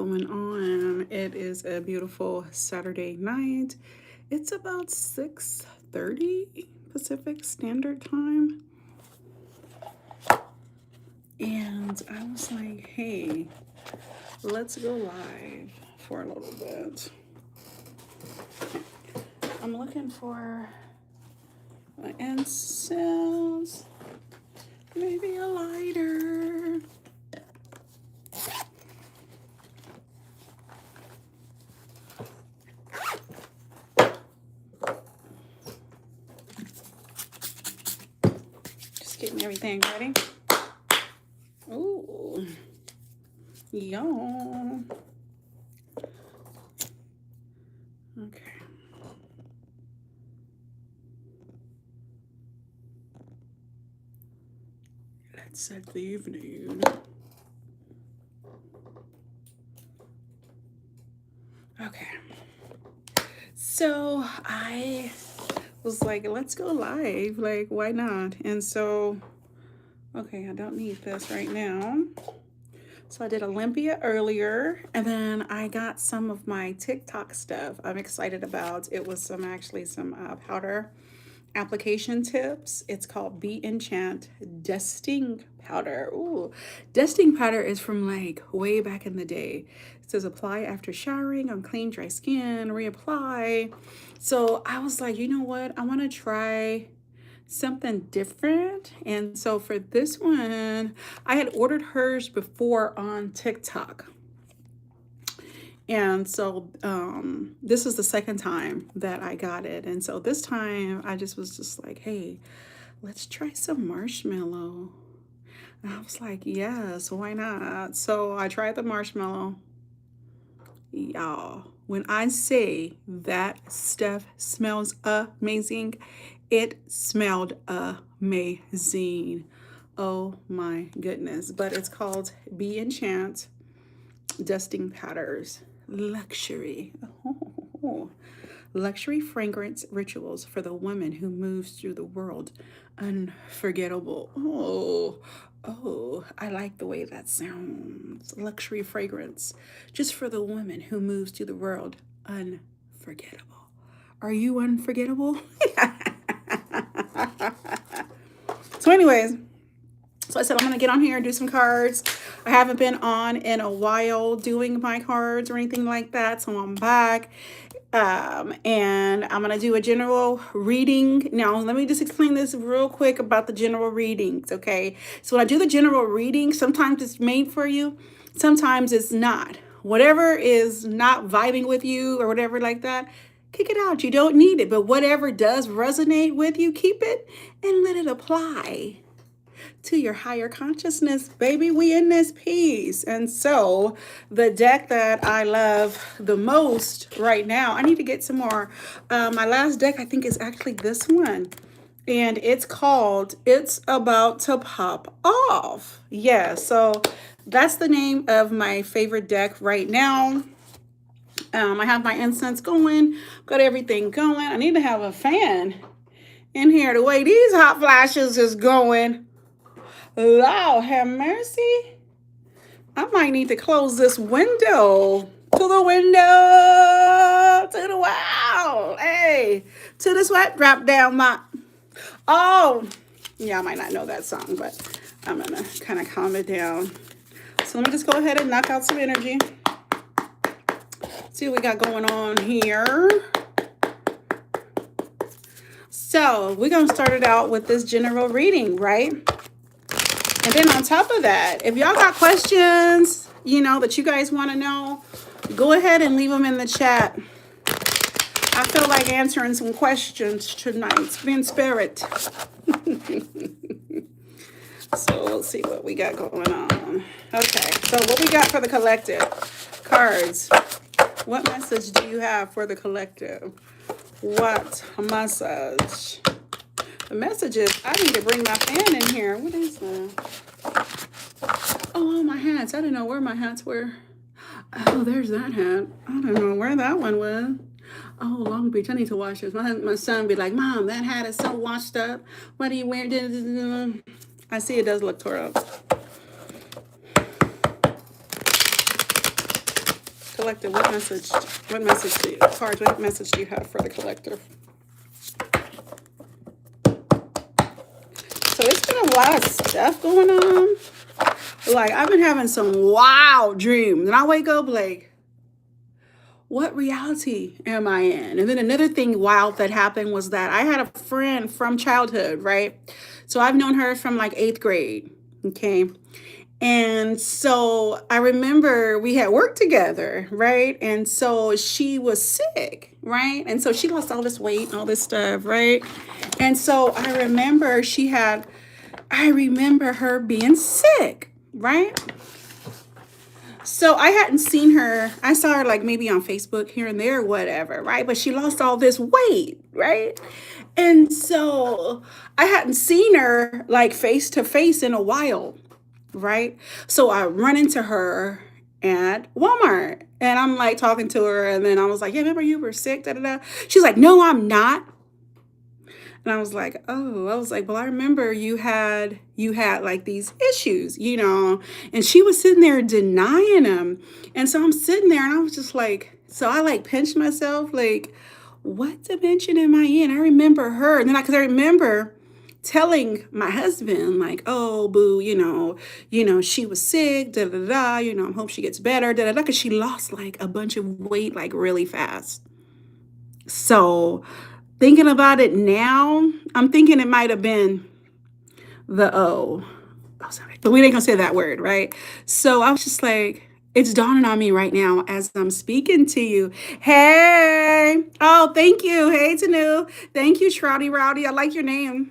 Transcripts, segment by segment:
going on? It is a beautiful Saturday night. It's about 6:30 Pacific Standard Time. And I was like, hey, let's go live for a little bit. I'm looking for an incense, maybe a lighter. Getting everything ready. Ooh, yum. Okay. Let's set the evening. Okay. So I was like, let's go live. Like, why not? And so, okay, I don't need this right now. So I did Olympia earlier, and then I got some of my TikTok stuff I'm excited about. It was some powder application tips. It's called Be Enchant Dusting Powder. Ooh, dusting powder is from like way back in the day. It says apply after showering on clean, dry skin, reapply. So I was like, you know what? I want to try something different. And so for this one, I had ordered hers before on TikTok. And so this is the second time that I got it. And so this time I was just like, hey, let's try some marshmallow. And I was like, yes, why not? So I tried the marshmallow. Y'all, when I say that stuff smells amazing, it smelled amazing. Oh my goodness. But it's called Be Enchant Dusting Powders. Luxury. Oh. Luxury fragrance rituals for the woman who moves through the world. Unforgettable. Oh, I like the way that sounds. Luxury fragrance just for the woman who moves through the world. Unforgettable. Are you unforgettable? So anyways, so I said, I'm going to get on here and do some cards. I haven't been on in a while doing my cards or anything like that. So I'm back. And I'm going to do a general reading. Now, let me just explain this real quick about the general readings, okay? So when I do the general reading, sometimes it's made for you. Sometimes it's not. Whatever is not vibing with you or whatever like that, kick it out. You don't need it. But whatever does resonate with you, keep it and let it apply to your higher consciousness, baby. We in this piece. And so the deck that I love the most right now, I need to get some more. My last deck, I think, is actually this one. And it's called It's About to Pop Off. Yeah, so that's the name of my favorite deck right now. I have my incense going, got everything going. I need to have a fan in here. The way these hot flashes is going, Lord have mercy. I might need to close this window. To the window. To the wall. Hey. To the sweat drop down my... Oh. Yeah, I might not know that song, but I'm going to kind of calm it down. So let me just go ahead and knock out some energy. See what we got going on here. So we're going to start it out with this general reading, right? And then on top of that, if y'all got questions, that you guys want to know, go ahead and leave them in the chat. I feel like answering some questions tonight. Be in spirit. So let's see what we got going on. Okay, so what we got for the collective? Cards. What message do you have for the collective? What message? The message is, I need to bring my fan in here. What is that? Oh, my hats. I didn't know where my hats were. Oh, there's that hat. I don't know where that one was. Oh, Long Beach. I need to wash this. My son be like, Mom, that hat is so washed up. What do you wear? I see it does look tore up. collector, what message do you, cards, what message do you have for the collector? So it's been a lot of stuff going on. Like, I've been having some wild dreams. And I wake up like, what reality am I in? And then another thing wild that happened was that I had a friend from childhood, right? So I've known her from like 8th grade. Okay. And so I remember we had worked together, right? And so she was sick, right? And so she lost all this weight and all this stuff, right? And so I remember her being sick, right? So I hadn't seen her. I saw her like maybe on Facebook here and there, whatever, right? But she lost all this weight, right? And so I hadn't seen her like face to face in a while, right? So I run into her at Walmart and I'm like talking to her. And then I was like, yeah, remember you were sick? Da, da, da. She's like, no, I'm not. And I was like, well, I remember you had like these issues, you know, and she was sitting there denying them. And so I'm sitting there and I was just like, so I like pinched myself, like, what dimension am I in? I remember her. And then because I remember telling my husband, like, oh, boo, she was sick, da, da, da, I hope she gets better, da, da, da, because she lost like a bunch of weight, like really fast. So thinking about it now, I'm thinking it might have been the sorry, but we ain't gonna say that word, right? So I was just like, it's dawning on me right now as I'm speaking to you. Hey, oh, thank you. Hey, Tanu. Thank you, Shroudy Rowdy. I like your name.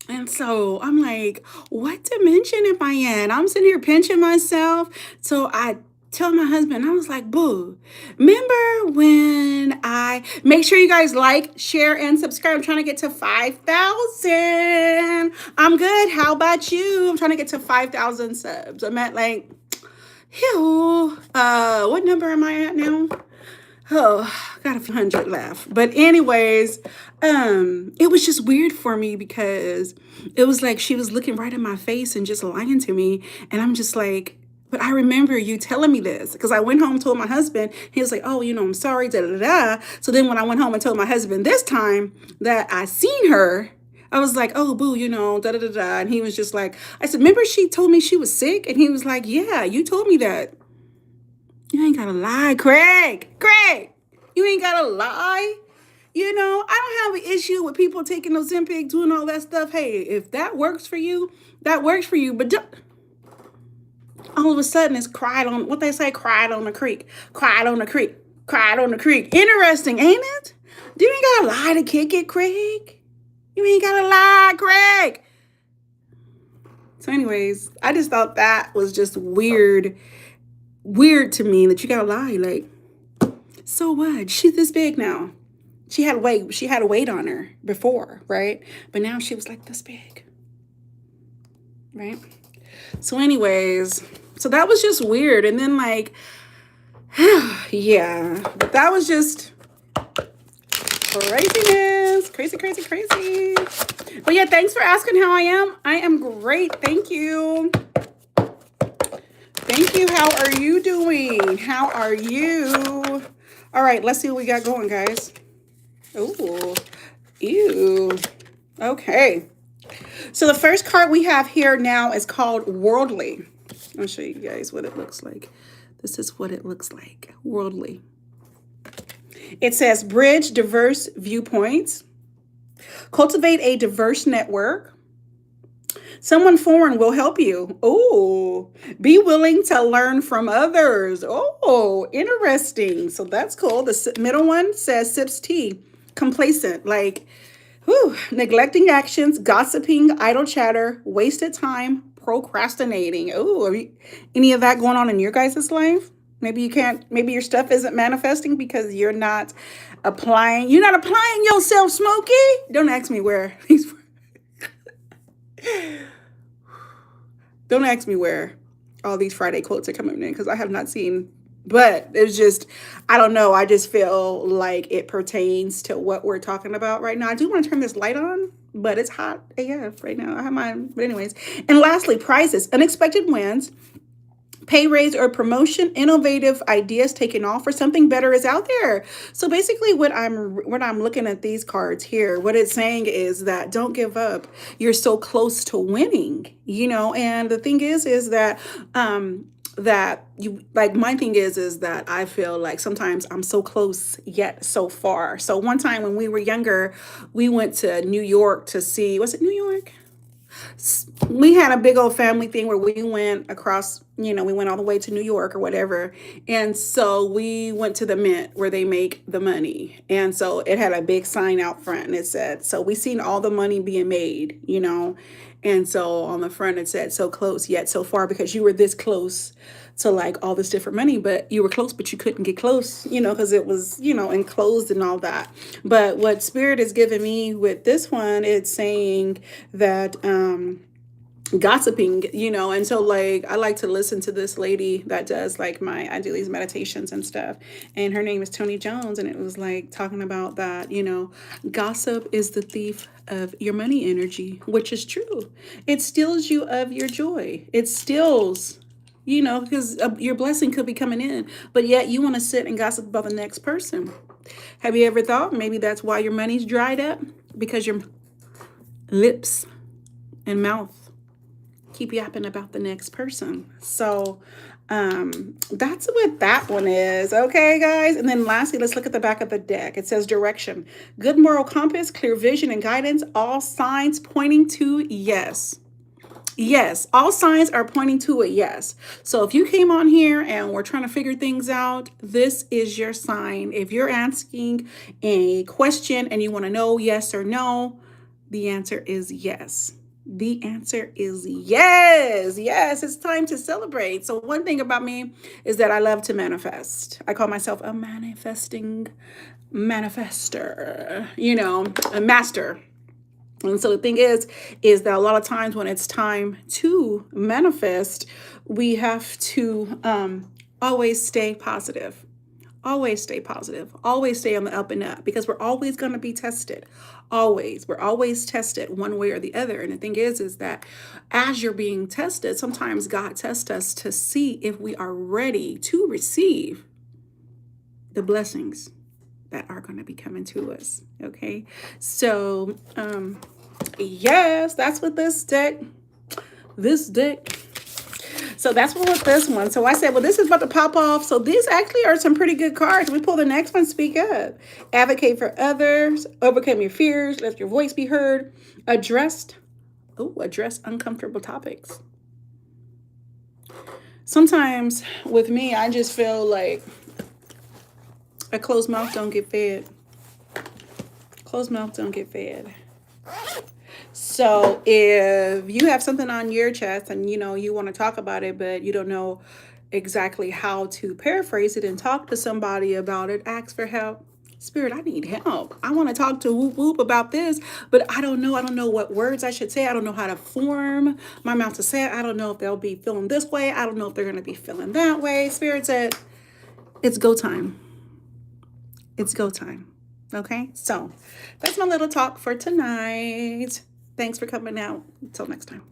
And so I'm like, what dimension am I in? I'm sitting here pinching myself. So I tell my husband, I was like, boo, remember when I make sure you guys like, share, and subscribe. I'm trying to get to 5,000. I'm good. How about you? I'm trying to get to 5,000 subs. I'm at like, what number am I at now? Oh, got a few hundred left. But anyways, it was just weird for me because it was like she was looking right in my face and just lying to me. And I'm just like, but I remember you telling me this because I went home and told my husband. He was like, oh, I'm sorry, da, da, da. So then when I went home and told my husband this time that I seen her, I was like, oh, boo, da, da, da, da. And he was just like, I said, remember she told me she was sick? And he was like, yeah, you told me that. You ain't gotta lie, Craig. You ain't gotta lie. I don't have an issue with people taking Ozempic, doing all that stuff. Hey, if that works for you, that works for you. But all of a sudden, it's cried on the creek. Cried on the creek. Interesting, ain't it? You ain't gotta lie to kick it, Craig. You ain't gotta lie, Craig. So anyways, I just thought that was just weird to me that you gotta lie. Like, so what? She's this big now. She had a weight on her before, right? But now she was like this big, right? So anyways, so that was just weird. And then like, yeah, but that was just craziness. Crazy. But yeah, thanks for asking how I am. I am great. Thank you. How are you doing? How are you? All right, let's see what we got going, guys. Ooh, ew. Okay. So the first card we have here now is called Worldly. I'll show you guys what it looks like. This is what it looks like. Worldly. It says bridge diverse viewpoints. Cultivate a diverse network. Someone foreign will help you. Oh, be willing to learn from others. Oh, interesting. So that's cool. The middle one says sips tea. Complacent, like, neglecting actions, gossiping, idle chatter, wasted time, procrastinating. Oh, any of that going on in your guys' life? Maybe your stuff isn't manifesting because you're not applying. You're not applying yourself, Smokey. Don't ask me where. Don't ask me where all these Friday quotes are coming in because I have not seen. But it's just, I don't know. I just feel like it pertains to what we're talking about right now. I do want to turn this light on, but it's hot AF right now. I have mine. But anyways. And lastly, prizes, unexpected wins, pay raise or promotion, innovative ideas taking off, or something better is out there. So basically what I'm looking at these cards here, what it's saying is that don't give up. You're so close to winning, and the thing is that that you like my thing is that I feel like sometimes I'm so close yet so far. So one time when we were younger, we went to New York to see, was it New York? We had a big old family thing where we went across, we went all the way to New York or whatever. And so we went to the Mint where they make the money. And so it had a big sign out front and it said, so we seen all the money being made. And so on the front it said, so close yet so far, because you were this close to like all this different money, but you were close, but you couldn't get close, because it was, enclosed and all that. But what Spirit is giving me with this one, it's saying that gossiping, and so like I like to listen to this lady that does like I do these meditations and stuff, and her name is Tony Jones, and it was like talking about that, gossip is the thief of your money energy, which is true. It steals you of your joy. It steals, because your blessing could be coming in, but yet you want to sit and gossip about the next person. Have you ever thought maybe that's why your money's dried up? Because your lips and mouth keep yapping about the next person. So that's what that one is. Okay, guys. And then lastly, let's look at the back of the deck. It says direction, good moral compass, clear vision and guidance, all signs pointing to yes. Yes, all signs are pointing to a yes. So if you came on here and we're trying to figure things out, this is your sign. If you're asking a question and you want to know yes or no, the answer is yes. The answer is yes. Yes, it's time to celebrate. So one thing about me is that I love to manifest. I call myself a manifesting manifester, a master. And so the thing is that a lot of times when it's time to manifest, we have to always stay positive. Always stay positive. Always stay on the up and up, because we're always going to be tested. Always. We're always tested one way or the other. And the thing is that as you're being tested, sometimes God tests us to see if we are ready to receive the blessings that are going to be coming to us. Okay. So, yes, that's what this deck. So that's what with this one. So I said, well, this is about to pop off. So these actually are some pretty good cards. We pull the next one, speak up. Advocate for others. Overcome your fears. Let your voice be heard. Address uncomfortable topics. Sometimes with me, I just feel like a closed mouth don't get fed. Closed mouth don't get fed. So if you have something on your chest and you want to talk about it, but you don't know exactly how to paraphrase it and talk to somebody about it, ask for help. Spirit, I need help. I want to talk to Whoop Whoop about this, but I don't know. I don't know what words I should say. I don't know how to form my mouth to say it. I don't know if they'll be feeling this way. I don't know if they're going to be feeling that way. Spirit said, it's go time. It's go time. Okay, so that's my little talk for tonight. Thanks for coming out. Until next time.